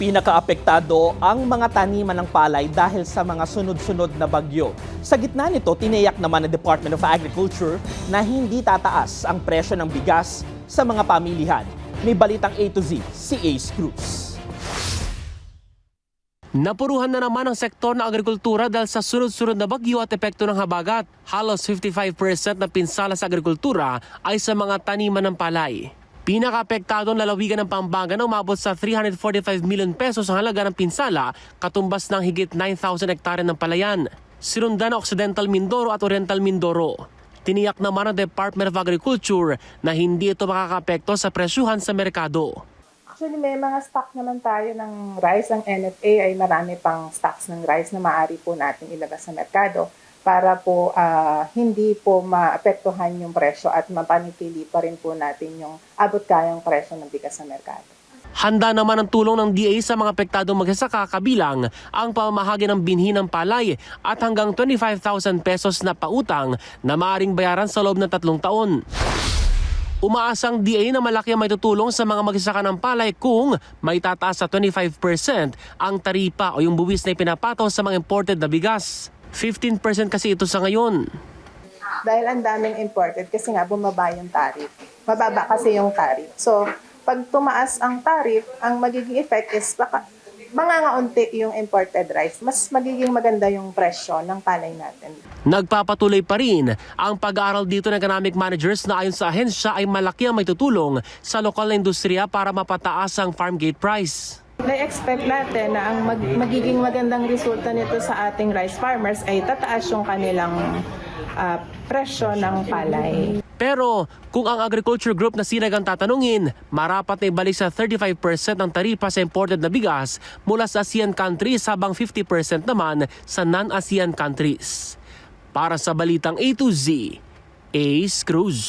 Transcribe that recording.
Pinakaapektado ang mga taniman ng palay dahil sa mga sunod-sunod na bagyo. Sa gitna nito, tiniyak naman ng Department of Agriculture na hindi tataas ang presyo ng bigas sa mga pamilihan. May balitang A to Z, si Ace Cruz. Napuruhan na naman ang sektor ng agrikultura dahil sa sunod-sunod na bagyo at epekto ng habagat. Halos 55% ng pinsala sa agrikultura ay sa mga taniman ng palay. Pinaka-apektado ang lalawigan ng Pampanga na umabot sa 345 million pesos ang halaga ng pinsala, katumbas ng higit 9,000 hektare ng palayan. Sinundan ang Occidental Mindoro at Oriental Mindoro. Tiniyak naman ng Department of Agriculture na hindi ito makakaapekto sa presyuhan sa merkado. Actually, may mga stock naman tayo ng rice. Ang NFA ay marami pang stocks ng rice na maaari po natin ilabas sa merkado para po hindi po maapektuhan yung presyo at mapanitili pa rin po natin yung abot kayang presyo ng bigas sa merkado. Handa naman ang tulong ng DA sa mga apektadong magsasaka, kabilang ang pamamahagi ng binhi ng palay at hanggang 25,000 pesos na pautang na maaaring bayaran sa loob ng 3 taon. Umaasang DA na malaki ang may tutulong sa mga magsasaka ng palay kung may tataas sa 25% ang taripa o yung buwis na ipinapataw sa mga imported na bigas. 15% kasi ito sa ngayon. Dahil ang daming imported kasi nga bumaba yung tariff. Mababa kasi yung tariff. So, pag tumaas ang tariff, ang magiging effect is baka mangangaunti yung imported rice. Mas magiging maganda yung presyo ng palay natin. Nagpapatuloy pa rin ang pag-aaral dito ng economic managers na ayon sa ahensya ay malaki ang may tutulong sa lokal na industriya para mapataas ang farm gate price. Na-expect natin na ang magiging magandang resulta nito sa ating rice farmers ay tataas yung kanilang presyo ng palay. Pero kung ang agriculture group na Sinag ang tatanungin, marapat na ibalik sa 35% ng taripa sa imported na bigas mula sa ASEAN countries habang 50% naman sa non-ASEAN countries. Para sa Balitang A to Z, Ace Cruz.